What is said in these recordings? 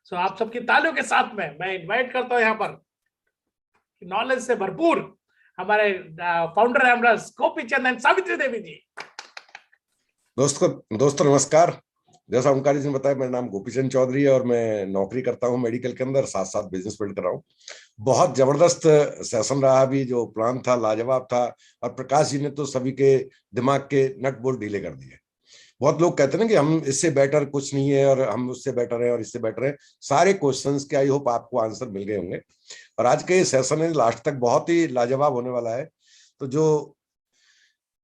सो आप सबकी तालियों के साथ में मैं इनवाइट करता हूं यहाँ पर नॉलेज से भरपूर हमारे फाउंडर एमरस गोपी चंद एंड सावित्री देवी जी। दोस्तों नमस्कार। जैसा ओंकार जी ने बताया, मेरा नाम गोपी चंद चौधरी है और मैं नौकरी करता हूं मेडिकल के अंदर, साथ साथ बिजनेस बिल्ड कर रहा हूं। बहुत जबरदस्त सेशन रहा, अभी जो प्लान था लाजवाब था, और प्रकाश जी ने तो सभी के दिमाग के नट बोल्ट ढीले कर दिए। बहुत लोग कहते हैं ना कि हम इससे बेटर कुछ नहीं है और हम उससे बेटर है और इससे बेटर है। सारे क्वेश्चंस के आई होप आपको आंसर मिल गए होंगे, और आज के ये सेशन है लास्ट तक बहुत ही लाजवाब होने वाला है। तो जो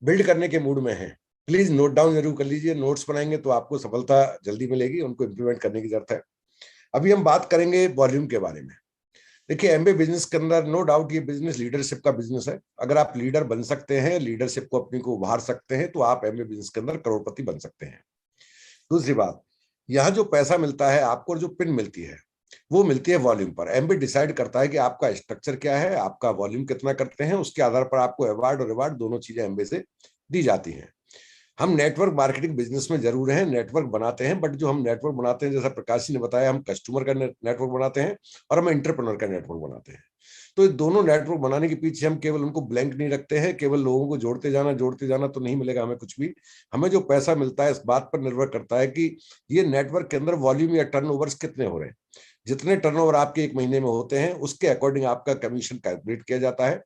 बिल्ड करने के मूड में है, प्लीज नोट डाउन जरूर कर लीजिए। नोट्स बनाएंगे तो आपको सफलता जल्दी मिलेगी, उनको इंप्लीमेंट करने की जरूरत है। अभी हम बात करेंगे वॉल्यूम के बारे में। देखिए, एमबीए बिजनेस के अंदर नो डाउट ये बिजनेस लीडरशिप का बिजनेस है। अगर आप लीडर बन सकते हैं, लीडरशिप को अपनी को उभार सकते हैं, तो आप एमबीए बिजनेस के अंदर करोड़पति बन सकते हैं। दूसरी बात, यहाँ जो पैसा मिलता है आपको, जो पिन मिलती है वो मिलती है वॉल्यूम पर। एमबीए डिसाइड करता है कि आपका स्ट्रक्चर क्या है, आपका वॉल्यूम कितना करते हैं, उसके आधार पर आपको अवार्ड और रिवार्ड दोनों चीजें एमबीए से दी जाती हैं। हम नेटवर्क मार्केटिंग बिजनेस में जरूर हैं, नेटवर्क बनाते हैं, बट जो हम नेटवर्क बनाते हैं, जैसा प्रकाश जी ने बताया, हम कस्टमर का नेटवर्क बनाते हैं और हम एंटरप्रेन्योर का नेटवर्क बनाते हैं। तो ये दोनों नेटवर्क बनाने के पीछे हम केवल उनको ब्लैंक नहीं रखते हैं, केवल लोगों को जोड़ते जाना तो नहीं मिलेगा हमें कुछ भी। हमें जो पैसा मिलता है इस बात पर निर्भर करता है कि ये नेटवर्क के अंदर वॉल्यूम या टर्नओवर्स कितने हो रहे हैं। जितने टर्नओवर आपके एक महीने में होते हैं, उसके अकॉर्डिंग आपका कमीशन कैलकुलेट किया जाता है।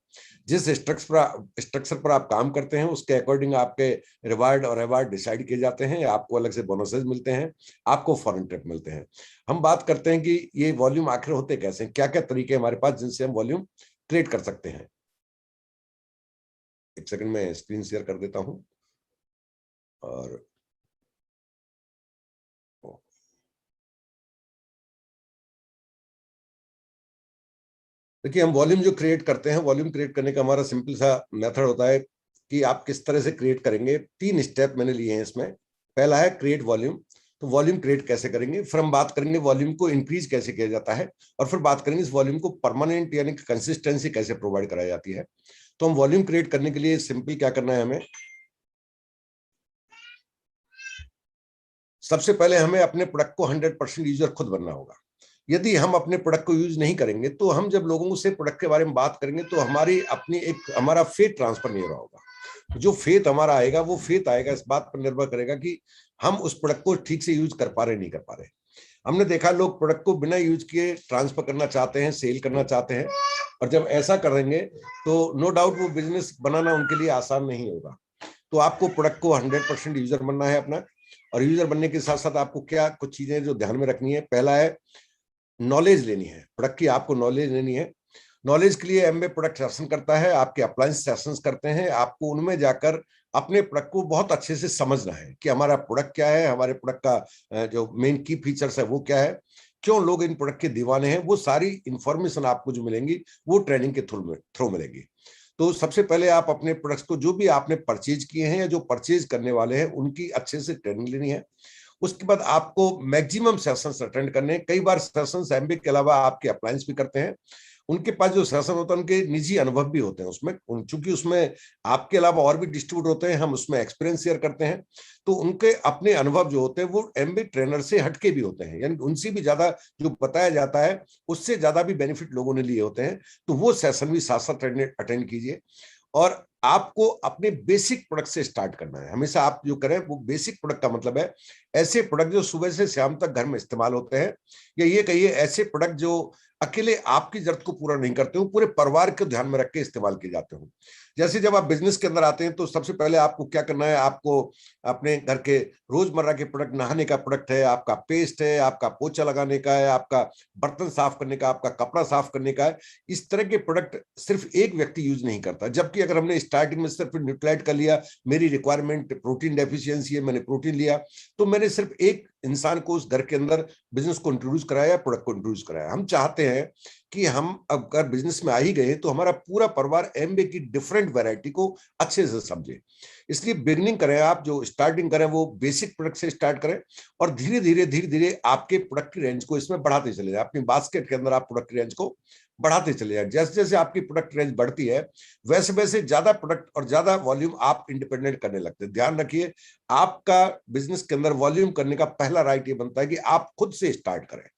जिस स्ट्रक्चर पर आप काम करते हैं, उसके अकॉर्डिंग आपके रिवार्ड और अवार्ड डिसाइड किए जाते हैं। आपको अलग से बोनसेस मिलते हैं, आपको फॉरेन ट्रिप मिलते हैं। हम बात करते हैं कि ये वॉल्यूम आखिर होते कैसे, क्या क्या तरीके हमारे पास जिनसे हम वॉल्यूम क्रिएट कर सकते हैं। एक सेकंड में स्क्रीन शेयर कर देता हूं। और देखिए, हम वॉल्यूम जो क्रिएट करते हैं, वॉल्यूम क्रिएट करने का हमारा सिंपल सा मेथड होता है कि आप किस तरह से क्रिएट करेंगे। 3 स्टेप मैंने लिए हैं इसमें। पहला है क्रिएट वॉल्यूम। तो वॉल्यूम क्रिएट कैसे करेंगे, फिर हम बात करेंगे वॉल्यूम को इंक्रीज कैसे किया जाता है, और फिर बात करेंगे इस वॉल्यूम को परमानेंट यानी कंसिस्टेंसी कैसे प्रोवाइड कराई जाती है। तो हम वॉल्यूम क्रिएट करने के लिए सिंपल क्या करना है, हमें सबसे पहले हमें अपने प्रोडक्ट को 100% यूजर खुद बनना होगा। यदि हम अपने प्रोडक्ट को यूज नहीं करेंगे, तो हम जब लोगों से प्रोडक्ट के बारे में बात करेंगे तो हमारी अपनी हमारा फेथ ट्रांसफर नहीं हो रहा होगा। जो फेथ हमारा आएगा, वो फेथ आएगा इस बात पर निर्भर करेगा कि हम उस प्रोडक्ट को ठीक से यूज कर पा रहे नहीं कर पा रहे। हमने देखा लोग प्रोडक्ट को बिना यूज किए ट्रांसफर करना चाहते हैं, सेल करना चाहते हैं, और जब ऐसा करेंगे तो नो डाउट वो बिजनेस बनाना उनके लिए आसान नहीं होगा। तो आपको प्रोडक्ट को 100% यूजर बनना है अपना। और यूजर बनने के साथ साथ आपको क्या कुछ चीजें जो ध्यान में रखनी है, पहला है नॉलेज लेनी है, प्रोडक्ट की आपको नॉलेज लेनी है। नॉलेज के लिए एमबीए प्रोडक्ट सेशन करता है, आपके अप्लायंस सेशंस करते हैं। आपको उनमें जाकर अपने प्रोडक्ट को बहुत अच्छे से समझना है कि हमारा प्रोडक्ट क्या है, हमारे प्रोडक्ट का जो मेन की फीचर्स है वो क्या है, क्यों लोग इन प्रोडक्ट के दीवाने हैं। वो सारी इंफॉर्मेशन आपको जो मिलेंगी वो ट्रेनिंग के थ्रू मिलेगी। तो सबसे पहले आप अपने प्रोडक्ट्स को, जो भी आपने परचेज किए हैं या जो परचेज करने वाले हैं, उनकी अच्छे से ट्रेनिंग लेनी है। उसके बाद आपको मैक्सिमम सेशंस अटेंड करने हैं। कई बार सेशंस एमबीए के अलावा आपके अप्लायंस भी करते हैं, उनके पास जो सेशन होता है उनके निजी अनुभव भी होते हैं उसमें। चूंकि उसमें आपके अलावा और भी डिस्ट्रीब्यूटर होते हैं, हम उसमें एक्सपीरियंस शेयर करते हैं, तो उनके अपने अनुभव जो होते हैं वो एमबीए ट्रेनर से हटके भी होते हैं, यानी उनसे भी ज्यादा जो बताया जाता है उससे ज्यादा भी बेनिफिट लोगों ने लिए होते हैं। तो वो सेशन भी साथ साथ अटेंड कीजिए। और आपको अपने बेसिक प्रोडक्ट से स्टार्ट करना है। हमेशा आप जो करें वो बेसिक प्रोडक्ट का मतलब है ऐसे प्रोडक्ट जो सुबह से शाम तक घर में इस्तेमाल होते हैं, या ये कहिए ऐसे प्रोडक्ट जो अकेले आपकी जरूरत को पूरा नहीं करते हो, पूरे परिवार को ध्यान में रख के इस्तेमाल किए जाते हो। जैसे जब आप बिजनेस के अंदर आते हैं तो सबसे पहले आपको क्या करना है, आपको अपने घर के रोजमर्रा के प्रोडक्ट, नहाने का प्रोडक्ट है, आपका पेस्ट है, आपका पोछा लगाने का है, आपका बर्तन साफ करने का, आपका कपड़ा साफ करने का है। इस तरह के प्रोडक्ट सिर्फ एक व्यक्ति यूज नहीं करता। जबकि अगर हमने स्टार्टिंग में सिर्फ न्यूट्राइट कर लिया, मेरी रिक्वायरमेंट प्रोटीन डेफिशिएंसी है, मैंने प्रोटीन लिया, तो मैंने सिर्फ एक इंसान को उस घर के अंदर बिजनेस को इंट्रोड्यूस कराया, प्रोडक्ट को इंट्रोड्यूस कराया। हम चाहते हैं कि हम अगर बिजनेस में आ ही गए तो हमारा पूरा परिवार एमबीए की डिफरेंट वैरायटी को अच्छे से समझे। इसलिए बिगिनिंग करें, आप जो स्टार्टिंग करें वो बेसिक प्रोडक्ट से स्टार्ट करें, और धीरे धीरे आपके प्रोडक्ट की रेंज को इसमें बढ़ाते चले जाए। अपनी बास्केट के अंदर आप प्रोडक्ट की रेंज को बढ़ाते चले जाए। जैसे जैसे आपकी प्रोडक्ट रेंज बढ़ती है, वैसे वैसे ज्यादा प्रोडक्ट और ज्यादा वॉल्यूम आप इंडिपेंडेंट करने लगते हैं। ध्यान रखिए, आपका बिजनेस के अंदर वॉल्यूम करने का पहला राइट ये बनता है कि आप खुद से स्टार्ट करें।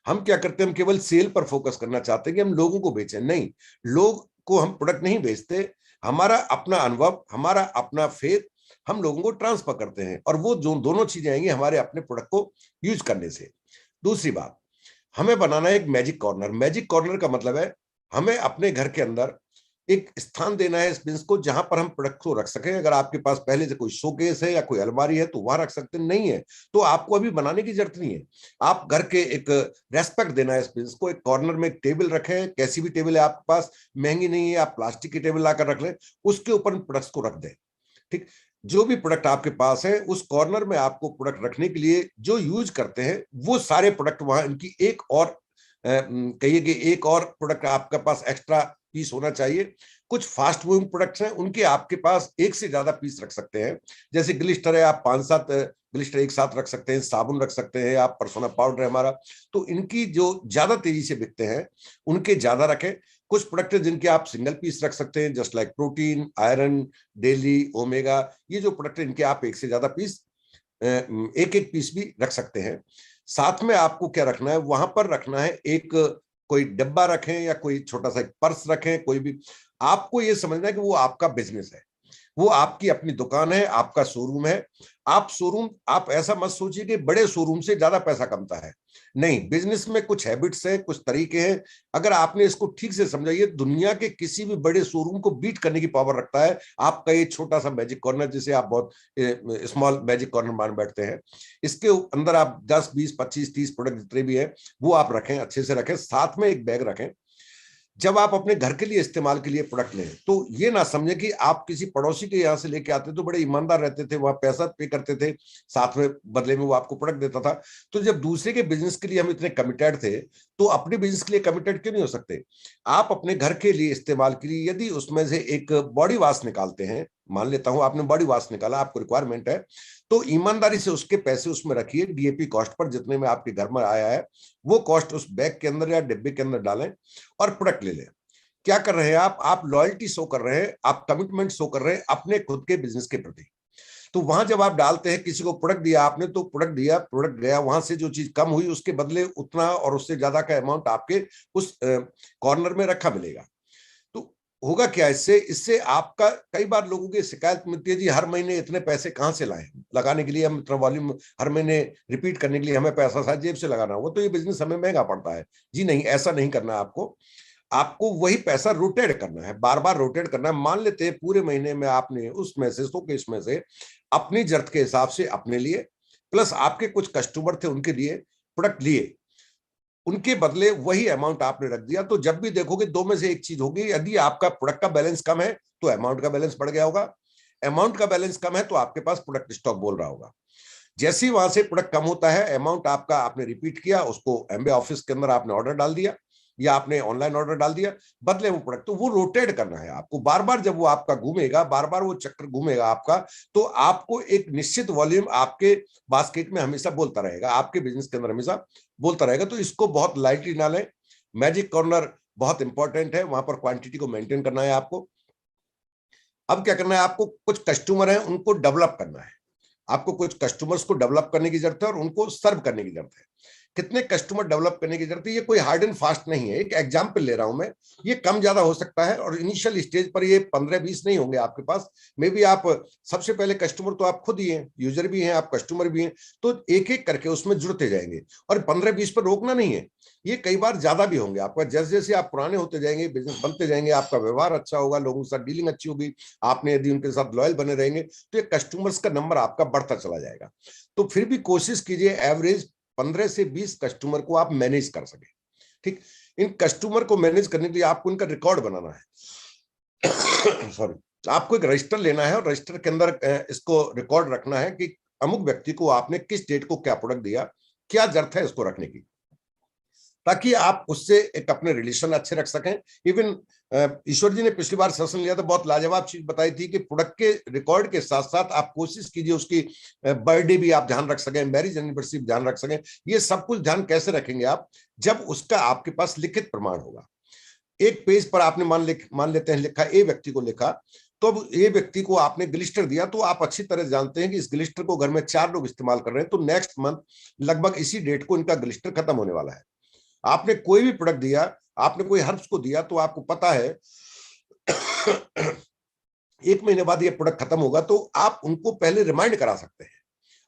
हम क्या करते हैं, हम केवल सेल पर फोकस करना चाहते हैं कि हम लोगों को बेचें। नहीं, लोग को हम प्रोडक्ट नहीं बेचते, हमारा अपना अनुभव, हमारा अपना फेथ हम लोगों को ट्रांसफर करते हैं, और वो जो दोनों चीजें आएंगी हमारे अपने प्रोडक्ट को यूज करने से। दूसरी बात, हमें बनाना है एक मैजिक कॉर्नर। मैजिक कॉर्नर का मतलब है हमें अपने घर के अंदर एक स्थान देना है इस बिजनेस को जहां पर हम प्रोडक्ट को रख सकें। अगर आपके पास पहले से कोई शोकेस है या कोई अलमारी है तो वहां रख सकते हैं, नहीं है तो आपको अभी बनाने की जरूरत नहीं है। आप घर के एक रेस्पेक्ट देना है इस बिजनेस को। एक कॉर्नर में एक टेबल रखें, कैसी भी टेबल है आपके पास, महंगी नहीं है, आप प्लास्टिक की टेबल लाकर रख लें, उसके ऊपर प्रोडक्ट्स को रख दें। ठीक, जो भी प्रोडक्ट आपके पास है उस कॉर्नर में आपको प्रोडक्ट रखने के लिए जो यूज करते हैं वो सारे प्रोडक्ट वहां, इनकी एक और कहिए कि एक और प्रोडक्ट आपके पास एक्स्ट्रा पीस होना चाहिए। कुछ फास्ट मूविंग प्रोडक्ट्स हैं, उनके आपके पास एक से ज्यादा पीस रख सकते हैं। जैसे ग्लिस्टर है, आप 5-7 ग्लिस्टर एक साथ रख सकते हैं, साबुन रख सकते हैं, आप परसोना पाउडर है हमारा, तो इनकी जो ज्यादा तेजी से बिकते हैं उनके ज्यादा रखें। कुछ प्रोडक्ट जिनके आप सिंगल पीस रख सकते हैं, just like protein, iron, daily, omega, ये जो प्रोडक्ट है इनके आप एक से ज्यादा पीस, एक एक पीस भी रख सकते हैं। साथ में आपको क्या रखना है, वहां पर रखना है एक कोई डब्बा रखें या कोई छोटा सा एक पर्स रखें, कोई भी। आपको ये समझना है कि वो आपका बिजनेस है, वो आपकी अपनी दुकान है, आपका शोरूम है। आप ऐसा मत सोचिए कि बड़े शोरूम से ज्यादा पैसा कमता है। नहीं, बिजनेस में कुछ हैबिट्स हैं, कुछ तरीके हैं। अगर आपने इसको ठीक से समझा, ये दुनिया के किसी भी बड़े शोरूम को बीट करने की पावर रखता है आपका ये छोटा सा मैजिक कॉर्नर, जिसे आप बहुत स्मॉल मैजिक कॉर्नर मान बैठते हैं। इसके अंदर आप 10, 20, 25, 30 प्रोडक्ट जितने भी है वो आप रखें, अच्छे से रखें। साथ में एक बैग रखें। जब आप अपने घर के लिए इस्तेमाल के लिए प्रोडक्ट लें तो ये ना समझे कि आप किसी पड़ोसी के यहाँ से लेके आते तो बड़े ईमानदार रहते थे, वहां पैसा पे करते थे, साथ में बदले में वो आपको प्रोडक्ट देता था। तो जब दूसरे के बिजनेस के लिए हम इतने कमिटेड थे तो अपने बिजनेस के लिए कमिटेड क्यों नहीं हो सकते। आप अपने घर के लिए इस्तेमाल के लिए यदि उसमें से एक बॉडी वॉश निकालते हैं, मान लेता हूं आपने बॉडी वॉश निकाला, आपको रिक्वायरमेंट है, तो ईमानदारी से उसके पैसे उसमें रखिए, डीएपी कॉस्ट पर जितने में आपके घर में आया है वो कॉस्ट उस बैग के अंदर या डिब्बे के अंदर डालें और प्रोडक्ट ले लें। क्या कर रहे हैं आप लॉयल्टी शो कर रहे हैं, आप कमिटमेंट शो कर रहे हैं अपने खुद के बिजनेस के प्रति। तो वहां जब आप डालते हैं, किसी को प्रोडक्ट दिया आपने तो प्रोडक्ट दिया, प्रोडक्ट गया, वहां से जो चीज कम हुई उसके बदले उतना और उससे ज्यादा का अमाउंट आपके उस कॉर्नर में रखा मिलेगा। तो होगा क्या इससे, इससे आपका, कई बार लोगों की शिकायत मिलती है, जी हर महीने इतने पैसे कहाँ से लाएं, लगाने के लिए हम इतना वॉल्यूम हर महीने रिपीट करने के लिए हमें पैसा शायद जेब से लगाना होगा, तो ये बिजनेस हमें महंगा पड़ता है। जी नहीं, ऐसा नहीं करना आपको। आपको वही पैसा रोटेट करना है, बार बार रोटेट करना है। मान लेते हैं पूरे महीने में आपने उसमें से, शोकेस में से अपनी जरूरत के हिसाब से अपने लिए, प्लस आपके कुछ कस्टमर थे उनके लिए प्रोडक्ट लिए, उनके बदले वही अमाउंट आपने रख दिया। तो जब भी देखोगे दो में से एक चीज होगी, यदि आपका प्रोडक्ट का बैलेंस कम है तो अमाउंट का बैलेंस बढ़ गया होगा, अमाउंट का बैलेंस कम है तो आपके पास प्रोडक्ट स्टॉक बोल रहा होगा। जैसे ही वहां से प्रोडक्ट कम होता है, अमाउंट आपका आपने रिपीट किया, उसको एमबे ऑफिस के अंदर आपने ऑर्डर डाल दिया या आपने ऑनलाइन ऑर्डर डाल दिया, बदले वो प्रोडक्ट, तो वो रोटेट करना है आपको बार बार। जब वो आपका घूमेगा, बार बार वो चक्कर घूमेगा आपका, तो आपको एक निश्चित वॉल्यूम आपके बास्केट में हमेशा बोलता रहेगा, आपके बिजनेस के अंदर हमेशा बोलता रहेगा। तो इसको बहुत लाइटली ना लें। मैजिक कॉर्नर बहुत इंपॉर्टेंट है, वहां पर क्वांटिटी को मेंटेन करना है आपको। अब क्या करना है, आपको कुछ कस्टमर है उनको डेवलप करना है, आपको कुछ कस्टमर्स को डेवलप करने की जरूरत है और उनको सर्व करने की जरूरत है। कितने कस्टमर डेवलप करने की जरूरत है, ये कोई हार्ड एंड फास्ट नहीं है। एक एग्जांपल ले रहा हूं मैं, ये कम ज्यादा हो सकता है और इनिशियल स्टेज पर ये 15-20 नहीं होंगे आपके पास। मे बी आप सबसे पहले कस्टमर तो आप खुद ही हैं, यूजर भी हैं, आप कस्टमर भी हैं, तो एक एक करके उसमें जुड़ते जाएंगे और 15-20 पर रोकना नहीं है। ये कई बार ज्यादा भी होंगे आपका, जैसे जैसे आप पुराने होते जाएंगे, बिजनेस बनते जाएंगे, आपका व्यवहार अच्छा होगा, लोगों के साथ डीलिंग अच्छी होगी, आपने यदि उनके साथ लॉयल बने रहेंगे तो ये कस्टमर्स का नंबर आपका बढ़ता चला जाएगा। तो फिर भी कोशिश कीजिए एवरेज 15 से 20 कस्टमर को आप मैनेज कर सके। ठीक, इन कस्टमर को मैनेज करने के लिए आपको इनका रिकॉर्ड बनाना है। सॉरी, आपको एक रजिस्टर लेना है और रजिस्टर के अंदर इसको रिकॉर्ड रखना है कि अमुक व्यक्ति को आपने किस डेट को क्या प्रोडक्ट दिया, क्या जरूरत है इसको रखने की, ताकि आप उससे एक अपने रिलेशन अच्छे रख सकें। इवन ईश्वर जी ने पिछली बार सेशन लिया तो बहुत लाजवाब चीज बताई थी कि प्रोडक्ट के रिकॉर्ड के साथ साथ आप कोशिश कीजिए उसकी बर्थडे भी आप ध्यान रख सकें, मैरिज एनिवर्सरी ध्यान रख सकें। ये सब कुछ ध्यान कैसे रखेंगे आप, जब उसका आपके पास लिखित प्रमाण होगा। एक पेज पर आपने मान लेते हैं लिखा, ए व्यक्ति को लिखा, तो अब ये व्यक्ति को आपने ग्लिस्टर दिया, तो आप अच्छी तरह जानते हैं कि इस ग्लिस्टर को घर में 4 लोग इस्तेमाल कर रहे हैं, तो नेक्स्ट मंथ लगभग इसी डेट को इनका ग्लिस्टर खत्म होने वाला है। आपने कोई भी प्रोडक्ट दिया, आपने कोई हर्ब्स को दिया, तो आपको पता है 1 महीने बाद ये प्रोडक्ट खत्म होगा, तो आप उनको पहले रिमाइंड करा सकते हैं,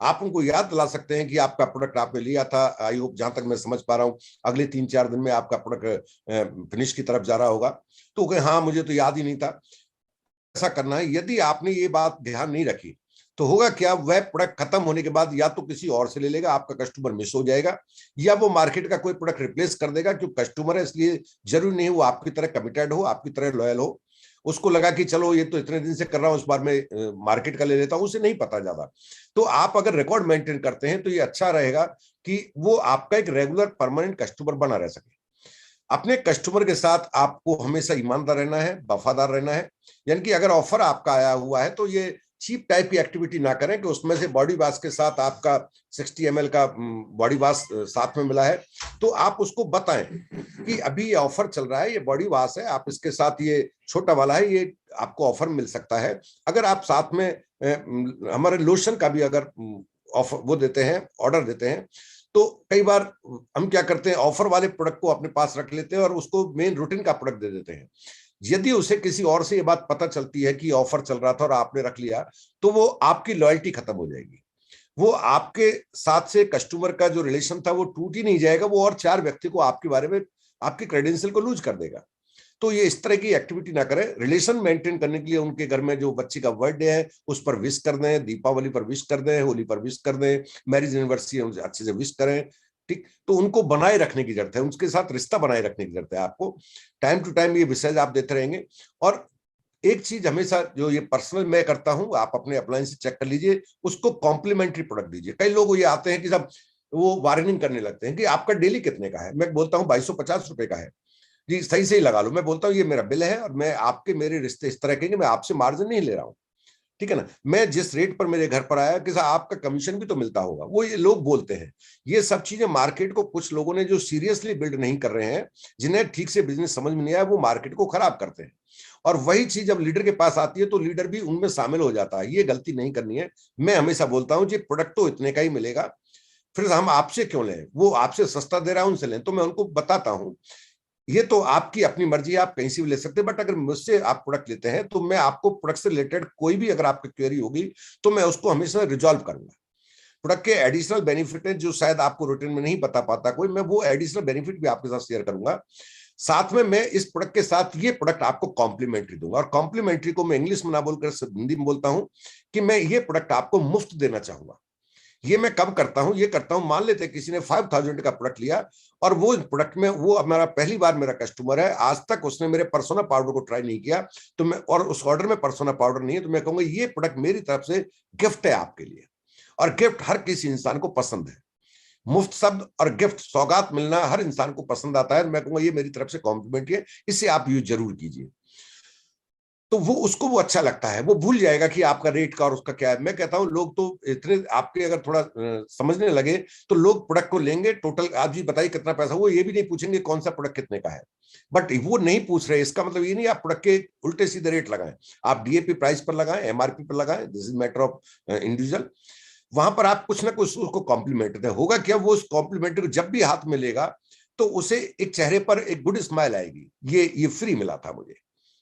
आप उनको याद दिला सकते हैं कि आपका प्रोडक्ट आपने लिया था। आई होप, जहां तक मैं समझ पा रहा हूं, अगले 3-4 दिन में आपका प्रोडक्ट फिनिश की तरफ जा रहा होगा। तो कहें हाँ, मुझे तो याद ही नहीं था। ऐसा करना है। यदि आपने ये बात ध्यान नहीं रखी तो होगा क्या, वह प्रोडक्ट खत्म होने के बाद या तो किसी और से ले लेगा, आपका कस्टमर मिस हो जाएगा, या वो मार्केट का कोई प्रोडक्ट रिप्लेस कर देगा। क्योंकि कस्टमर है, इसलिए जरूरी नहीं वो आपकी तरह कमिटेड हो, आपकी तरह लॉयल हो। उसको लगा कि चलो ये तो इतने दिन से कर रहा हूं, उस बार में मार्केट का ले लेता हूं, उसे नहीं पता ज्यादा। तो आप अगर रिकॉर्ड मेंटेन करते हैं तो ये अच्छा रहेगा कि वो आपका एक रेगुलर परमानेंट कस्टमर बना रह सके। अपने कस्टमर के साथ आपको हमेशा ईमानदार रहना है, वफादार रहना है। यानी कि अगर ऑफर आपका आया हुआ है तो ये चीप टाइप की एक्टिविटी ना करें कि उसमें से बॉडी वॉश के साथ आपका 60 ml का बॉडी वॉश साथ में मिला है, तो आप उसको बताएं कि अभी ये ऑफर चल रहा है, ये बॉडी वॉश है, आप इसके साथ ये छोटा वाला है, ये आपको ऑफर मिल सकता है। अगर आप साथ में हमारे लोशन का भी अगर ऑफर वो देते हैं, ऑर्डर देते हैं, तो कई बार हम क्या करते हैं, ऑफर वाले प्रोडक्ट को अपने पास रख लेते हैं और उसको मेन रूटीन का प्रोडक्ट दे देते हैं। यदि उसे किसी और से ये बात पता चलती है कि ऑफर चल रहा था और आपने रख लिया, तो वो आपकी लॉयल्टी खत्म हो जाएगी। वो आपके साथ से कस्टमर का जो रिलेशन था वो टूट ही नहीं जाएगा, वो और 4 व्यक्ति को आपके बारे में, आपकी क्रेडेंशियल को लूज कर देगा। तो ये इस तरह की एक्टिविटी ना करें। रिलेशन मेंटेन करने के लिए उनके घर में जो बच्चे का बर्थडे है उस पर विश कर दें, दीपावली पर विश कर दें, होली पर विश कर दें, मैरिज एनिवर्सरी अच्छे से विश करें। ठीक, तो उनको बनाए रखने की जरूरत है, उनके साथ रिश्ता बनाए रखने की जरूरत है। आपको टाइम टू टाइम ये विशेष आप देते रहेंगे। और एक चीज हमेशा जो ये पर्सनल मैं करता हूं, आप अपने अप्लायंस से चेक कर लीजिए, उसको कॉम्प्लीमेंट्री प्रोडक्ट दीजिए। कई लोग ये आते हैं कि सब वो बार्गेनिंग करने लगते हैं कि आपका डेली कितने का है। मैं बोलता हूँ 2250 रुपए का है जी, सही सही लगा लो। मैं बोलता हूँ ये मेरा बिल है और मैं आपके मेरे रिश्ते इस तरह के कि मैं आपसे मार्जिन नहीं ले रहा हूँ, ठीक है ना। मैं जिस रेट पर मेरे घर पर आया कि आपका कमीशन भी तो मिलता होगा, वो ये लोग बोलते हैं। ये सब चीजें मार्केट को कुछ लोगों ने जो सीरियसली बिल्ड नहीं कर रहे हैं, जिन्हें ठीक से बिजनेस समझ में नहीं आया, वो मार्केट को खराब करते हैं। और वही चीज जब लीडर के पास आती है तो लीडर भी उनमें शामिल हो जाता है। ये गलती नहीं करनी है। मैं हमेशा बोलता हूं जी, प्रोडक्ट तो इतने का ही मिलेगा, फिर हम आपसे क्यों लें, वो आपसे सस्ता दे रहा है उनसे लें। तो मैं उनको बताता हूं ये तो आपकी अपनी मर्जी है, आप कहीं से भी ले सकते हैं, बट अगर मुझसे आप प्रोडक्ट लेते हैं तो मैं आपको प्रोडक्ट से रिलेटेड कोई भी अगर आपकी क्वेरी होगी तो मैं उसको हमेशा रिजॉल्व करूंगा। प्रोडक्ट के एडिशनल बेनिफिट है जो शायद आपको रूटीन में नहीं बता पाता कोई, मैं वो एडिशनल बेनिफिट भी आपके साथ शेयर करूंगा। साथ में मैं इस प्रोडक्ट के साथ ये प्रोडक्ट आपको कॉम्प्लीमेंट्री दूंगा। और कॉम्प्लीमेंट्री को मैं इंग्लिश में ना बोलकर हिंदी में बोलता हूं कि मैं ये प्रोडक्ट आपको मुफ्त देना चाहूंगा। ये मैं कब करता हूं, ये करता हूं, मान लेते किसी ने 5000 का प्रोडक्ट लिया और वो प्रोडक्ट में, वो हमारा पहली बार मेरा कस्टमर है, आज तक उसने मेरे पर्सोना पाउडर को ट्राई नहीं किया, तो मैं, और उस ऑर्डर में पर्सोना पाउडर नहीं है, तो मैं कहूंगा ये प्रोडक्ट मेरी तरफ से गिफ्ट है आपके लिए। और गिफ्ट हर किसी इंसान को पसंद है। मुफ्त शब्द और गिफ्ट, सौगात मिलना हर इंसान को पसंद आता है। मैं कहूंगा ये मेरी तरफ से कॉम्प्लीमेंट्री है, इसे आप यूज जरूर कीजिए। तो वो उसको वो अच्छा लगता है, वो भूल जाएगा कि आपका रेट का और उसका क्या है। मैं कहता हूं लोग तो इतने आपके अगर थोड़ा समझने लगे तो लोग प्रोडक्ट को लेंगे, टोटल आप जी बताइए कितना पैसा, वो ये भी नहीं पूछेंगे कौन सा प्रोडक्ट कितने का है। बट वो नहीं पूछ रहे, इसका मतलब ये नहीं आप प्रोडक्ट के उल्टे सीधे रेट लगाएं। आप डीएपी प्राइस पर लगाएं, एमआरपी पर लगाएं, this is matter of individual. वहां पर आप कुछ ना कुछ उसको कॉम्प्लीमेंट दें। होगा क्या, वो उस कॉम्प्लीमेंट को जब भी हाथ में लेगा तो उसे एक चेहरे पर एक गुड स्माइल आएगी, ये फ्री मिला था मुझे,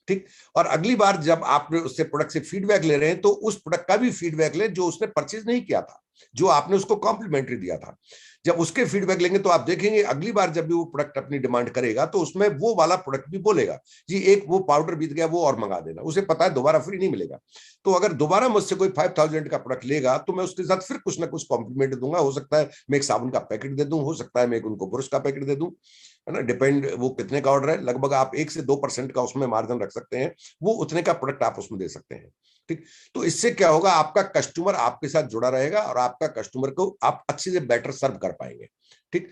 ठीक। और अगली बार जब आप उससे प्रोडक्ट से फीडबैक ले रहे हैं तो उस प्रोडक्ट का भी फीडबैक लें जो उसने परचेज नहीं किया था, जो आपने उसको कॉम्प्लीमेंट्री दिया था। जब उसके फीडबैक लेंगे तो आप देखेंगे अगली बार जब भी वो प्रोडक्ट अपनी डिमांड करेगा तो उसमें वो वाला प्रोडक्ट भी बोलेगा जी, एक वो पाउडर बीत गया, वो और मंगा देना। उसे पता है दोबारा फ्री नहीं मिलेगा। तो अगर दोबारा मुझसे कोई 5000 का प्रोडक्ट लेगा तो मैं उसके साथ फिर कुछ ना कुछ कॉम्प्लीमेंट दूंगा। हो सकता है मैं एक साबुन का पैकेट दे दूं, हो सकता है मैं उनको ब्रश का पैकेट दे दूं, है ना। डिपेंड वो कितने का ऑर्डर है, लगभग आप 1 से 2% का उसमें मार्जिन रख सकते हैं, वो उतने का प्रोडक्ट आप उसमें दे सकते हैं, ठीक। तो इससे क्या होगा, आपका कस्टमर आपके साथ जुड़ा रहेगा और आपका कस्टमर को आप अच्छे से बेटर सर्व कर पाएंगे, ठीक।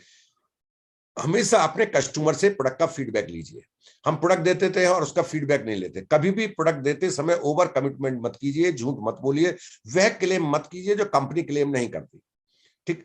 हमेशा अपने कस्टमर से प्रोडक्ट का फीडबैक लीजिए। हम प्रोडक्ट देते थे और उसका फीडबैक नहीं लेते। कभी भी प्रोडक्ट देते समय ओवर कमिटमेंट मत कीजिए, झूठ मत बोलिए, वह क्लेम मत कीजिए जो कंपनी क्लेम नहीं करती, ठीक।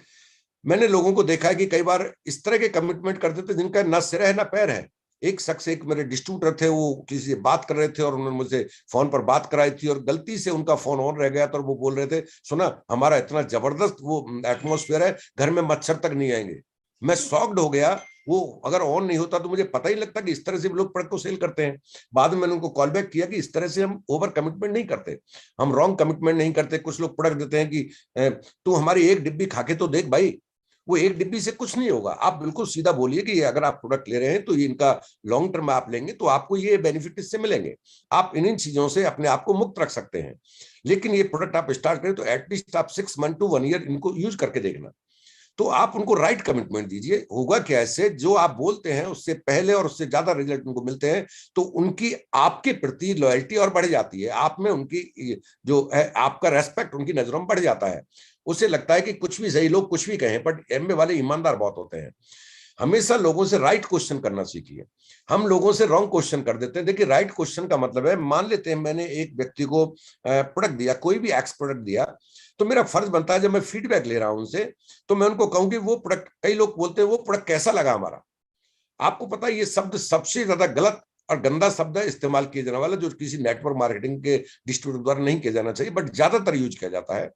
मैंने लोगों को देखा है कि कई बार इस तरह के कमिटमेंट करते थे जिनका न सिर है न पैर है। एक शख्स, एक मेरे डिस्ट्रीब्यूटर थे, वो किसी से बात कर रहे थे और उन्होंने मुझसे फोन पर बात कराई थी और गलती से उनका फोन ऑन रह गया, तो वो बोल रहे थे, सुना हमारा इतना जबरदस्त वो एटमोस्फेयर है, घर में मच्छर तक नहीं आएंगे। मैं शॉक्ड हो गया वो अगर ऑन नहीं होता तो मुझे पता ही लगता कि इस तरह से लोग प्रोडक्ट को सेल करते हैं। बाद में मैंने उनको कॉल बैक किया कि इस तरह से हम ओवर कमिटमेंट नहीं करते, हम रॉन्ग कमिटमेंट नहीं करते। कुछ लोग प्रोडक्ट देते हैं कि तू हमारी एक डिब्बी खा के तो देख भाई, वो एक डिब्बी से कुछ नहीं होगा। आप बिल्कुल सीधा बोलिए कि अगर आप प्रोडक्ट ले रहे हैं तो ये इनका लॉन्ग टर्म आप लेंगे तो आपको ये बेनिफिट इससे मिलेंगे। आप इन चीजों से अपने आप को मुक्त रख सकते हैं। लेकिन ये प्रोडक्ट आप स्टार्ट करें तो एटलीस्ट आप 6 मंथ टू 1 ईयर इनको यूज करके देखना। तो आप उनको राइट कमिटमेंट दीजिए। होगा क्या, इससे जो आप बोलते हैं उससे पहले और उससे ज्यादा रिजल्ट उनको मिलते हैं, तो उनकी आपके प्रति लॉयल्टी और बढ़ जाती है। आप में उनकी जो है आपका रेस्पेक्ट उनकी नजरों में बढ़ जाता है। उसे लगता है कि कुछ भी सही, लोग कुछ भी कहें, बट एमबीए वाले ईमानदार बहुत होते हैं। हमेशा लोगों से राइट क्वेश्चन करना सीखिए। हम लोगों से रॉन्ग क्वेश्चन कर देते हैं। देखिए, राइट क्वेश्चन का मतलब है, मान लेते हैं मैंने एक व्यक्ति को प्रोडक्ट दिया, कोई भी एक्स प्रोडक्ट दिया, तो मेरा फर्ज बनता है जब मैं फीडबैक ले रहा हूं उनसे, तो मैं उनको कहूं कि वो प्रोडक्ट, कई लोग बोलते हैं वो प्रोडक्ट कैसा लगा हमारा। आपको पता है ये शब्द सबसे ज्यादा गलत और गंदा शब्द है इस्तेमाल किया जाने वाला, जो किसी नेटवर्क मार्केटिंग के डिस्ट्रीब्यूटर द्वारा नहीं किया जाना चाहिए, बट ज्यादातर यूज किया जाता है।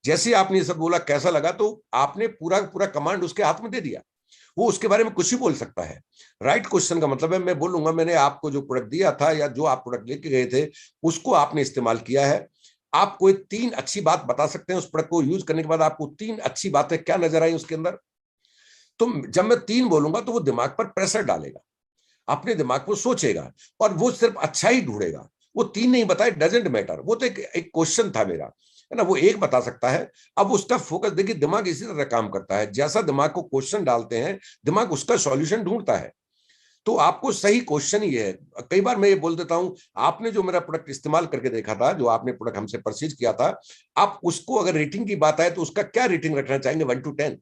जैसे आपने ये सब बोला कैसा लगा, तो आपने पूरा पूरा कमांड उसके हाथ में दे दिया। वो उसके बारे में कुछ ही बोल सकता है। राइट क्वेश्चन का मतलब है, मैं बोलूंगा मैंने आपको जो प्रोडक्ट दिया था या जो आप प्रोडक्ट लेके गए थे उसको आपने इस्तेमाल किया है। आप कोई 3 अच्छी बात बता सकते हैं उस प्रोडक्ट को यूज करने के बाद, आपको 3 अच्छी बातें क्या नजर आई उसके अंदर। तो जब मैं 3 बोलूंगा तो वो दिमाग पर प्रेशर डालेगा, अपने दिमाग को सोचेगा और वो सिर्फ अच्छा ही ढूंढेगा। वो 3 नहीं बताए, डजेंट मैटर। वो तो एक क्वेश्चन था मेरा, है ना, वो एक बता सकता है। अब उसका फोकस देखिए, दिमाग इसी तरह काम करता है, जैसा दिमाग को क्वेश्चन डालते हैं दिमाग उसका सॉल्यूशन ढूंढता है। तो आपको सही क्वेश्चन ही है। कई बार मैं ये बोल देता हूं, आपने जो मेरा प्रोडक्ट इस्तेमाल करके देखा था, जो आपने प्रोडक्ट हमसे परचेज किया था, आप उसको अगर रेटिंग की बात आए तो उसका क्या रेटिंग रखना चाहेंगे 1 to 10?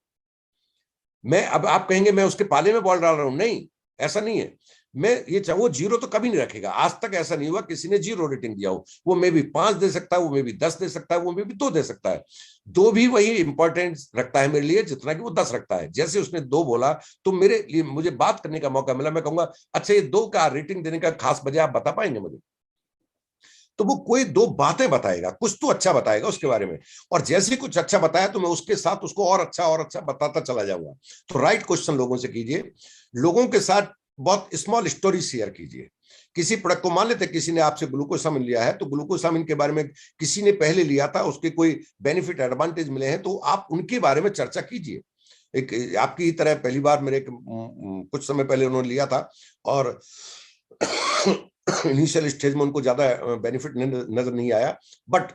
मैं अब आप कहेंगे मैं उसके पाले में बॉल डाल रहा हूं, नहीं, ऐसा नहीं है। मैं ये चाहूँ, वो 0 तो कभी नहीं रखेगा। आज तक ऐसा नहीं हुआ किसी ने 0 रेटिंग दिया हो। वो मे भी 5 दे सकता है, वो मे भी 10 दे सकता है, वो मे भी 2 दे सकता है। 2 भी वही इंपॉर्टेंट रखता है मेरे लिए जितना कि वो 10 रखता है। जैसे उसने 2 बोला तो मेरे लिए, मुझे बात करने का मौका मिला। मैं कहूंगा अच्छा, ये 2 का रेटिंग देने का खास वजह आप बता पाएंगे मुझे? तो वो कोई 2 बातें बताएगा, कुछ तो अच्छा बताएगा उसके बारे में। और जैसे ही कुछ अच्छा बताया तो मैं उसके साथ उसको और अच्छा बताता चला जाऊंगा। तो राइट क्वेश्चन लोगों से कीजिए। लोगों के साथ बहुत स्मॉल स्टोरी शेयर कीजिए। किसी प्रोडक्ट को, मान लेते किसी ने आपसे ग्लूकोसामिन लिया है, तो ग्लूकोसामिन के बारे में किसी ने पहले लिया था, उसके कोई बेनिफिट एडवांटेज मिले हैं, तो आप उनके बारे में चर्चा कीजिए। एक आपकी ही तरह पहली बार मेरे कुछ समय पहले उन्होंने लिया था, और इनिशियल स्टेज में उनको ज्यादा बेनिफिट नजर नहीं आया, बट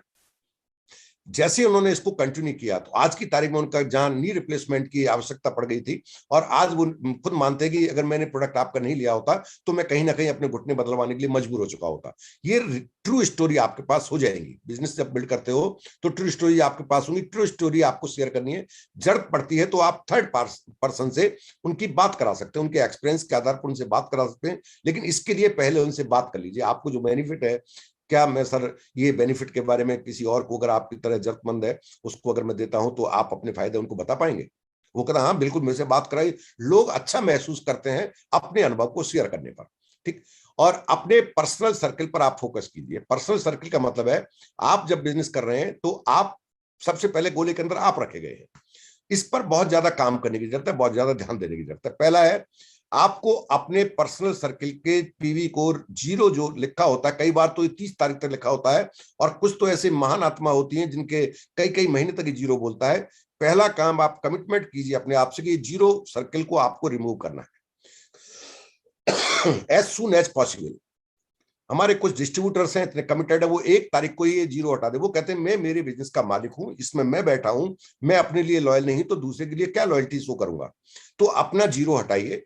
जैसे उन्होंने इसको कंटिन्यू किया तो आज की तारीख में उनका जहां नी रिप्लेसमेंट की आवश्यकता पड़ गई थी, और आज वो खुद मानते हैं कि अगर मैंने प्रोडक्ट आपका नहीं लिया होता तो मैं कहीं ना कहीं अपने घुटने बदलवाने के लिए मजबूर हो चुका होता। ये ट्रू स्टोरी आपके पास हो जाएगी। बिजनेस जब बिल्ड करते हो तो ट्रू स्टोरी आपके पास होगी। ट्रू स्टोरी आपको शेयर करनी है। जरूरत पड़ती है तो आप थर्ड पर्सन से उनकी बात करा सकते हैं, उनके एक्सपीरियंस के आधार पर उनसे बात करा सकते हैं। लेकिन इसके लिए पहले उनसे बात कर लीजिए, आपको जो बेनिफिट है, क्या मैं सर ये बेनिफिट के बारे में किसी और को, अगर आपकी तरह जरूरतमंद है उसको अगर मैं देता हूं तो आप अपने फायदे उनको बता पाएंगे? वो कहता हाँ बिल्कुल, मेरे से बात कराई। लोग अच्छा महसूस करते हैं अपने अनुभव को शेयर करने पर। ठीक। और अपने पर्सनल सर्कल पर आप फोकस कीजिए। पर्सनल सर्कल का मतलब है, आप जब बिजनेस कर रहे हैं तो आप सबसे पहले गोले के अंदर आप रखे गए हैं। इस पर बहुत ज्यादा काम करने की जरूरत है, बहुत ज्यादा ध्यान देने की जरूरत है। पहला है, आपको अपने पर्सनल सर्किल के पीवी कोर 0 जो लिखा होता है, कई बार तो 30 तारीख तक लिखा होता है, और कुछ तो ऐसे महान आत्मा होती हैं जिनके कई कई महीने तक 0 बोलता है। पहला काम, आप कमिटमेंट कीजिए अपने आप से कि 0 सर्किल को आपको रिमूव करना है एज सुन एज पॉसिबल। हमारे कुछ डिस्ट्रीब्यूटर्स हैं इतने कमिटेड है, वो 1 तारीख को ये 0 हटा दे। वो कहते हैं मैं मेरे बिजनेस का मालिक हूं, इसमें मैं बैठा हूं, मैं अपने लिए लॉयल नहीं तो दूसरे के लिए क्या लॉयल्टी शो करूंगा। तो अपना 0 हटाइए।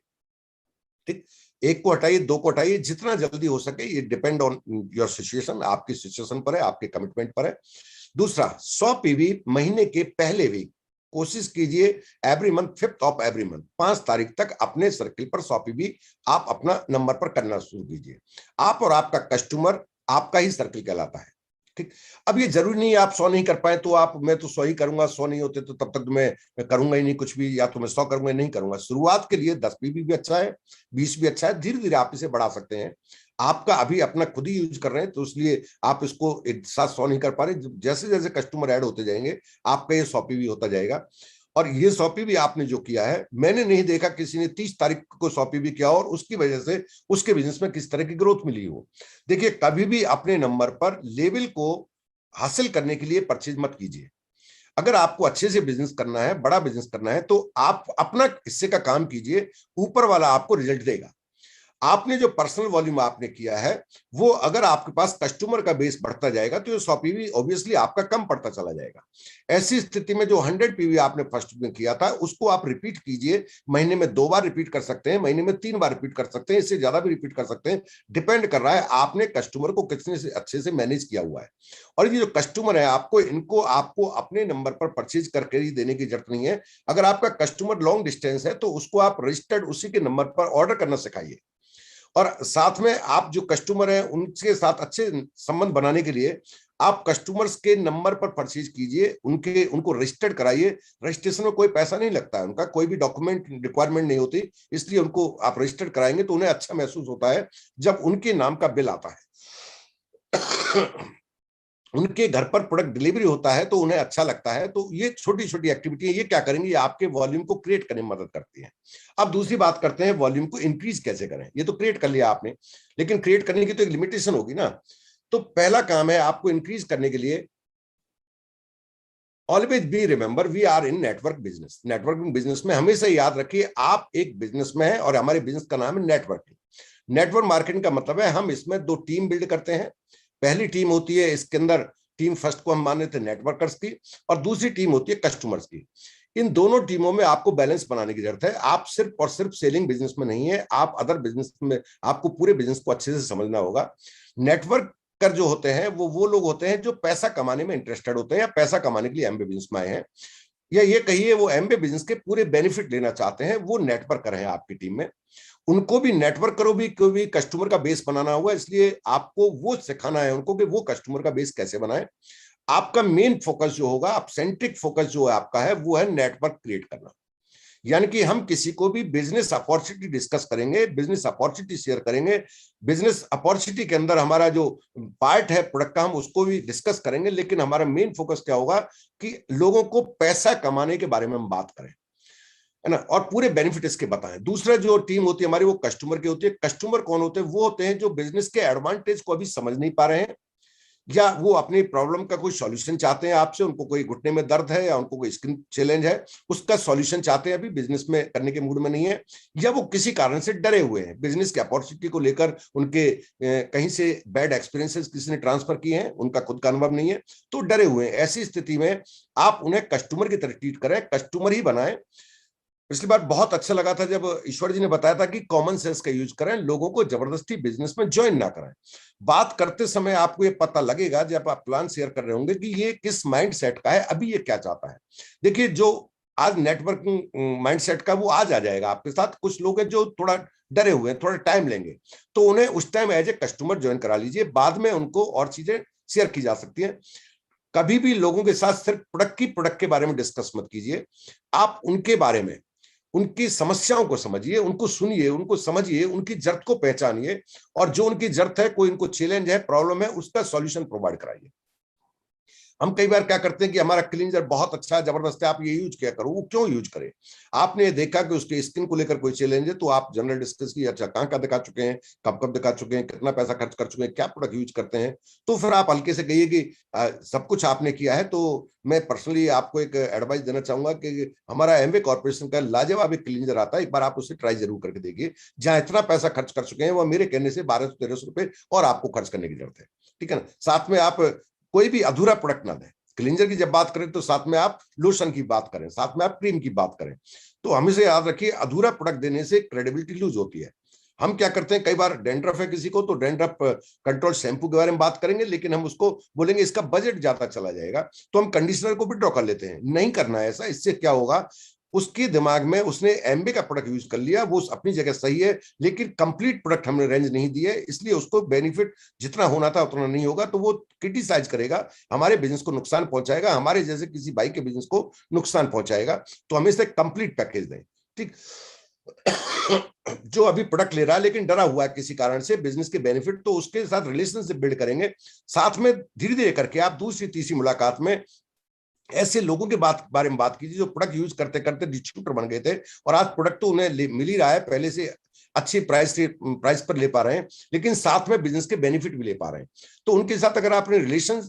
ठीक। 1 को हटाइए, 2 को हटाइए, जितना जल्दी हो सके। ये डिपेंड ऑन योर सिचुएशन, आपकी सिचुएशन पर है, आपके कमिटमेंट पर है। दूसरा, 100 पीवी महीने के पहले वीक कोशिश कीजिए, every month 5th of every month 5 तारीख तक अपने सर्किल पर 100 पीवी आप अपना नंबर पर करना शुरू कीजिए। आप और आपका कस्टमर आपका ही सर्किल कहलाता है। ठीक। अब ये जरूरी नहीं है आप 100 नहीं कर पाए तो आप, मैं तो 100 ही करूंगा, 100 नहीं होते तो तब तक मैं करूंगा ही नहीं कुछ भी, या तो मैं 100 करूंगा नहीं करूंगा। शुरुआत के लिए 10 भी अच्छा है, 20 भी अच्छा है, धीरे धीरे आप इसे बढ़ा सकते हैं। आपका अभी अपना खुद ही यूज कर रहे हैं तो इसलिए आप इसको एक साथ 100 नहीं कर पा रहे। जैसे जैसे कस्टमर ऐड होते जाएंगे आपका ये 100 भी होता जाएगा। और ये 100 पीवी आपने जो किया है, मैंने नहीं देखा किसी ने 30 तारीख को 100 पीवी किया और उसकी वजह से उसके बिजनेस में किस तरह की ग्रोथ मिली हो। देखिए, कभी भी अपने नंबर पर लेवल को हासिल करने के लिए परचेज मत कीजिए। अगर आपको अच्छे से बिजनेस करना है, बड़ा बिजनेस करना है, तो आप अपना हिस्से का काम कीजिए, ऊपर वाला आपको रिजल्ट देगा। आपने जो पर्सनल वॉल्यूम आपने किया है, वो अगर आपके पास कस्टमर का बेस बढ़ता जाएगा तो ये 100 पीवी ऑब्वियसली आपका कम पड़ता चला जाएगा। ऐसी स्थिति में जो 100 पीवी आपने फर्स्ट में किया था, उसको आप रिपीट कीजिए। महीने में 2 बार रिपीट कर सकते हैं, महीने में 3 बार रिपीट कर सकते हैं, इससे ज्यादा भी रिपीट कर सकते हैं। डिपेंड कर रहा है आपने कस्टमर को कितने से अच्छे से मैनेज किया हुआ है। और ये जो कस्टमर है, आपको अपने नंबर पर परचेज करके ही देने की जरूरत नहीं है। अगर आपका कस्टमर लॉन्ग डिस्टेंस है तो उसको आप रजिस्टर्ड उसी के नंबर पर ऑर्डर करना सिखाइए। और साथ में आप जो कस्टमर हैं उनके साथ अच्छे संबंध बनाने के लिए आप कस्टमर्स के नंबर पर परचेज कीजिए, उनको रजिस्टर्ड कराइए। रजिस्ट्रेशन में कोई पैसा नहीं लगता है, उनका कोई भी डॉक्यूमेंट रिक्वायरमेंट नहीं होती, इसलिए उनको आप रजिस्टर्ड कराएंगे तो उन्हें अच्छा महसूस होता है जब उनके नाम का बिल आता है। उनके घर पर प्रोडक्ट डिलीवरी होता है तो उन्हें अच्छा लगता है। तो ये छोटी छोटी एक्टिविटी है, ये क्या करेंगे, ये आपके वॉल्यूम को क्रिएट करने में मदद करती है। अब दूसरी बात करते हैं, वॉल्यूम को इंक्रीज कैसे करें। ये तो क्रिएट कर लिया आपने, लेकिन क्रिएट करने की तो एक लिमिटेशन होगी ना। तो पहला काम है आपको इंक्रीज करने के लिए, always be remember we are in network business. Networking business में हमेशा याद रखिए आप एक बिजनेस में है और हमारे बिजनेस का नाम है नेटवर्किंग। नेटवर्क मार्केटिंग का मतलब है हम इसमें 2 टीम बिल्ड करते हैं। पहली टीम होती है, इसके अंदर टीम फर्स्ट को हम माने थे नेटवर्कर्स की, और दूसरी टीम होती है कस्टमर्स की। इन दोनों टीमों में आपको बैलेंस बनाने की जरूरत है। आप सिर्फ और सिर्फ सेलिंग बिजनेस में नहीं है, आप अदर बिजनेस में, आपको पूरे बिजनेस को अच्छे से समझना होगा। नेटवर्कर जो होते हैं वो लोग होते हैं जो पैसा कमाने में इंटरेस्टेड होते हैं या पैसा कमाने के लिए एमबीए बिजनेस में आए हैं, या ये कहिए वो एमबीए बिजनेस के पूरे बेनिफिट लेना चाहते हैं, वो नेटवर्कर हैं आपकी टीम में। उनको भी नेटवर्क करो भी कोई भी कस्टमर का बेस बनाना होगा, इसलिए आपको वो सिखाना है उनको कि वो कस्टमर का बेस कैसे बनाए। आपका मेन फोकस जो होगा, आप सेंट्रिक फोकस जो है आपका है, वो है नेटवर्क क्रिएट करना। यानी कि हम किसी को भी बिजनेस अपॉर्चुनिटी डिस्कस करेंगे, बिजनेस अपॉर्चुनिटी शेयर करेंगे, बिजनेस अपॉर्चुनिटी के अंदर हमारा जो पार्ट है प्रोडक्ट का हम उसको भी डिस्कस करेंगे, लेकिन हमारा मेन फोकस क्या होगा कि लोगों को पैसा कमाने के बारे में हम बात करें, है ना, और पूरे बेनिफिट इसके बताएं। दूसरा जो टीम होती है हमारी, वो कस्टमर की होती है। कस्टमर कौन होते हैं, वो होते हैं जो बिजनेस के एडवांटेज को अभी समझ नहीं पा रहे हैं, या वो अपनी प्रॉब्लम का कोई सॉल्यूशन चाहते हैं आपसे। उनको कोई घुटने में दर्द है या उनको कोई स्किन चैलेंज है, उसका सॉल्यूशन चाहते हैं, अभी बिजनेस में करने के मूड में नहीं है, या वो किसी कारण से डरे हुए हैं बिजनेस की अपॉर्चुनिटी को लेकर। उनके कहीं से बैड एक्सपीरियंसेस किसी ने ट्रांसफर किए हैं, उनका खुद का अनुभव नहीं है, तो डरे हुए हैं। ऐसी स्थिति में आप उन्हें कस्टमर की तरह ट्रीट करें, कस्टमर ही बनाएं। पिछली बार बहुत अच्छा लगा था जब ईश्वर जी ने बताया था कि कॉमन सेंस का यूज करें, लोगों को जबरदस्ती बिजनेस में ज्वाइन ना करें। बात करते समय आपको ये पता लगेगा जब आप प्लान शेयर कर रहे होंगे कि ये किस माइंड सेट का है, अभी ये क्या चाहता है। देखिए, जो आज नेटवर्किंग माइंड सेट का वो आज आ जाएगा आपके साथ। कुछ लोग हैं जो थोड़ा डरे हुए हैं, थोड़ा टाइम लेंगे, तो उन्हें उस time as a customer join करा लीजिए, बाद में उनको और चीजें शेयर की जा सकती हैं। कभी भी लोगों के साथ सिर्फ प्रोडक्ट के बारे में डिस्कस मत कीजिए, आप उनके बारे में, उनकी समस्याओं को समझिए, उनको सुनिए, उनको समझिए, उनकी जरूरत को पहचानिए, और जो उनकी जरूरत है, कोई उनको चैलेंज है, प्रॉब्लम है, उसका सॉल्यूशन प्रोवाइड कराइए। हम कई बार क्या करते हैं कि हमारा क्लींजर बहुत अच्छा है, जबरदस्त है, आप ये यूज किया करो। वो क्यों यूज करे? आपने देखा कि उसके स्किन को लेकर कोई चैलेंज है, तो आप जनरल डिस्कस की, अच्छा कहाँ दिखा चुके हैं, कब कब दिखा चुके हैं, कितना पैसा खर्च कर चुके हैं, क्या प्रोडक्ट यूज करते हैं, तो फिर आप हल्के से कहिए कि सब कुछ आपने किया है। तो मैं पर्सनली आपको एक एडवाइस देना चाहूंगा कि हमारा एमवे कॉर्पोरेशन का लाजवाब एक क्लींजर आता है, एक बार आप उसे ट्राई जरूर करके देखिए। जहां इतना पैसा खर्च कर चुके हैं, वो मेरे कहने से 1200-1300 रुपए और आपको खर्च करने की जरूरत है, ठीक है ना। साथ में आप कोई भी अधूरा प्रोडक्ट ना दें। क्लींजर की जब बात करें तो साथ में आप लोशन की बात करें, साथ में आप क्रीम की बात करें। तो हमेशा याद रखिए, अधूरा प्रोडक्ट देने से क्रेडिबिलिटी लूज होती है। हम क्या करते हैं, कई बार डेंड्रफ है किसी को, तो डेंड्रफ कंट्रोल शैम्पू के बारे में बात करेंगे, लेकिन हम उसको बोलेंगे इसका बजट ज्यादा चला जाएगा, तो हम कंडीशनर को भी ड्रॉ कर लेते हैं। नहीं करना है ऐसा। इससे क्या होगा, उसके दिमाग में उसने एमबी का प्रोडक्ट यूज कर लिया, वो अपनी जगह सही है, लेकिन कंप्लीट प्रोडक्ट हमने रेंज नहीं दी है, इसलिए उसको बेनिफिट जितना होना था उतना नहीं होगा, तो वो क्रिटिसाइज करेगा, हमारे बिजनेस को नुकसान पहुंचाएगा, हमारे जैसे किसी भाई के बिजनेस को नुकसान पहुंचाएगा। तो हमें से कंप्लीट पैकेज दें, ठीक। जो अभी प्रोडक्ट ले रहा है लेकिन डरा हुआ है किसी कारण से बिजनेस के बेनिफिट, तो उसके साथ रिलेशनशिप बिल्ड करेंगे। साथ में धीरे धीरे करके आप दूसरी तीसरी मुलाकात में ऐसे लोगों के बारे में बात कीजिए जो प्रोडक्ट यूज करते करते डिस्ट्रीब्यूटर बन गए थे और आज प्रोडक्ट तो उन्हें मिल ही रहा है, पहले से अच्छी प्राइस पर ले पा रहे हैं, लेकिन साथ में बिजनेस के बेनिफिट भी ले पा रहे हैं। तो उनके साथ अगर आपने रिलेशन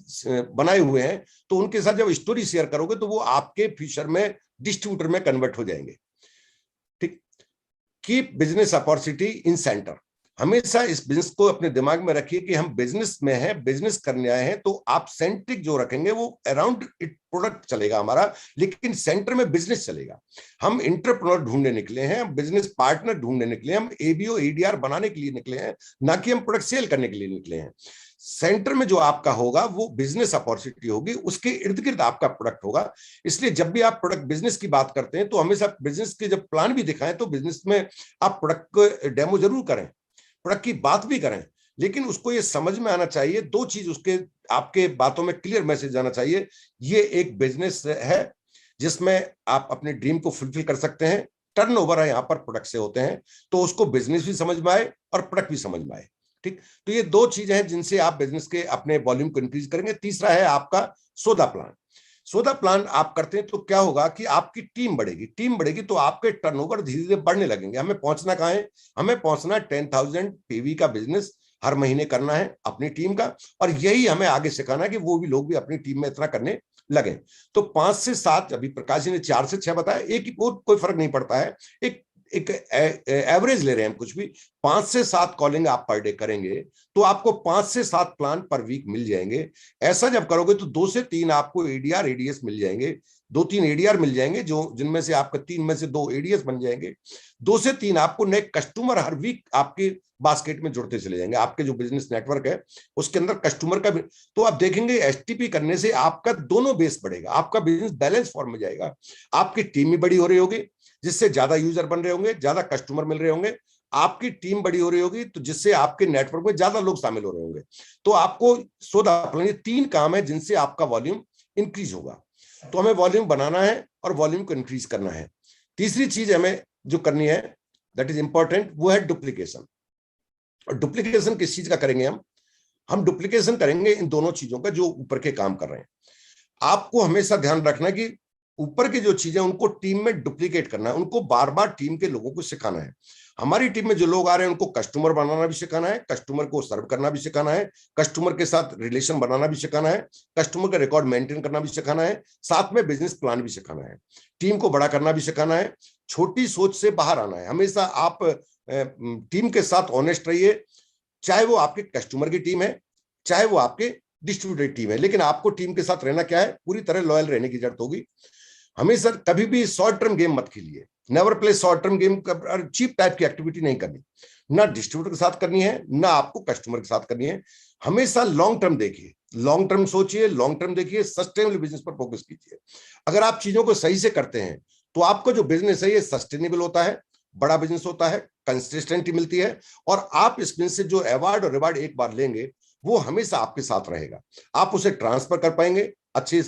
बनाए हुए हैं तो उनके साथ जब स्टोरी शेयर करोगे तो वो आपके फ्यूचर में डिस्ट्रीब्यूटर में कन्वर्ट हो जाएंगे। ठीक, keep business opportunity in centre. हमेशा इस बिजनेस को अपने दिमाग में रखिए कि हम बिजनेस में हैं, बिजनेस करने आए हैं, तो आप सेंट्रिक जो रखेंगे वो अराउंड इट प्रोडक्ट चलेगा हमारा, लेकिन सेंटर में बिजनेस चलेगा। हम इंटरप्रेन्योर ढूंढने निकले हैं, बिजनेस पार्टनर ढूंढने निकले हैं, हम एबीओ एडीआर बनाने के लिए निकले हैं, ना कि हम प्रोडक्ट सेल करने के लिए निकले हैं। सेंटर में जो आपका होगा वो बिजनेस अपॉर्चुनिटी होगी, उसके इर्द गिर्द आपका प्रोडक्ट होगा। इसलिए जब भी आप प्रोडक्ट बिजनेस की बात करते हैं तो हमेशा बिजनेस के जब प्लान भी दिखाएं तो बिजनेस में आप प्रोडक्ट को डेमो जरूर करें, प्रोडक्ट की बात भी करें, लेकिन उसको ये समझ में आना चाहिए, दो चीज उसके आपके बातों में क्लियर मैसेज आना चाहिए। ये एक बिजनेस है जिसमें आप अपने ड्रीम को फुलफिल कर सकते हैं, टर्नओवर है यहाँ पर प्रोडक्ट से होते हैं, तो उसको बिजनेस भी समझ में आए और प्रोडक्ट भी समझ में आए। ठीक, तो ये दो चीजें हैं जिनसे आप बिजनेस के अपने वॉल्यूम को इंक्रीज करेंगे। तीसरा है आपका सौदा प्लान। सौदा प्लान आप करते हैं तो क्या होगा कि आपकी टीम बढ़ेगी, टीम बढ़ेगी तो आपके टर्नओवर धीरे धीरे बढ़ने लगेंगे। हमें पहुंचना कहाँ है? हमें पहुंचना 10,000 पीवी का बिजनेस हर महीने करना है अपनी टीम का, और यही हमें आगे सिखाना है कि वो भी लोग भी अपनी टीम में इतना करने लगे। तो 5 से 7, अभी प्रकाश जी ने 4 से 6 बताया, एक ही कोई फर्क नहीं पड़ता है, एक एवरेज ले रहे हैं हम कुछ भी। 5 से 7 कॉलिंग आप पर डे करेंगे तो आपको 5 से 7 प्लान पर वीक मिल जाएंगे। ऐसा जब करोगे तो 2 से 3 आपको एडीआर एडीएस मिल जाएंगे, 2-3 एडीआर मिल जाएंगे, जो जिनमें से आपका 3 में से 2 एडीएस बन जाएंगे। 2 से 3 आपको नए कस्टमर हर वीक आपके बास्केट में जुड़ते चले जाएंगे। आपके जो बिजनेस नेटवर्क है उसके अंदर कस्टमर का भी, तो आप देखेंगे एसटीपी करने से आपका दोनों बेस बढ़ेगा, आपका बिजनेस बैलेंस फॉर्म में जाएगा, आपकी टीम भी बड़ी हो रही होगी जिससे ज्यादा यूजर बन रहे होंगे, ज्यादा कस्टमर मिल रहे होंगे, आपकी टीम बड़ी हो रही होगी तो जिससे आपके नेटवर्क में ज्यादा लोग शामिल हो रहे होंगे। तो आपको सौदा प्लान, ये 3 काम है जिनसे आपका वॉल्यूम इंक्रीज होगा। तो हमें वॉल्यूम बनाना है और वॉल्यूम को इंक्रीज करना है। तीसरी चीज हमें जो करनी है दैट इज इंपॉर्टेंट, वो है डुप्लीकेशन। और डुप्लीकेशन किस चीज का करेंगे? हम डुप्लीकेशन करेंगे इन दोनों चीजों का जो ऊपर के काम कर रहे हैं। आपको हमेशा ध्यान रखना है कि ऊपर की जो चीजें उनको टीम में डुप्लीकेट करना है, उनको बार बार टीम के लोगों को सिखाना है। हमारी टीम में जो लोग आ रहे हैं उनको कस्टमर बनाना भी सिखाना है, कस्टमर को सर्व करना भी सिखाना है, कस्टमर के साथ रिलेशन बनाना भी सिखाना है, कस्टमर का रिकॉर्ड मेंटेन करना भी सिखाना है, साथ में बिजनेस प्लान भी सिखाना है, टीम को बड़ा करना भी सिखाना है, छोटी सोच से बाहर आना है। हमेशा आप टीम के साथ ऑनेस्ट रहिए, चाहे वो आपके कस्टमर की टीम है, चाहे वो आपके डिस्ट्रीब्यूटर टीम है, लेकिन आपको टीम के साथ रहना क्या है, पूरी तरह लॉयल रहने की जरूरत होगी। हमेशा कभी भी शॉर्ट टर्म गेम मत खेलिए, never play short term game. Cheap type की एक्टिविटी नहीं करनी, ना डिस्ट्रीब्यूटर के साथ करनी है, ना आपको कस्टमर के साथ करनी है। हमेशा लॉन्ग टर्म देखिए, लॉन्ग टर्म सोचिए, लॉन्ग टर्म देखिए, सस्टेनेबल बिजनेस पर फोकस कीजिए। अगर आप चीजों को सही से करते हैं तो आपका जो बिजनेस है ये सस्टेनेबल होता है, बड़ा बिजनेस होता है, कंसिस्टेंटी मिलती है, और आप इस बिजनेस से जो अवार्ड और रिवार्ड एक बार लेंगे वो हमेशा आपके साथ रहेगा। आप उसे ट्रांसफर कर पाएंगे अच्छे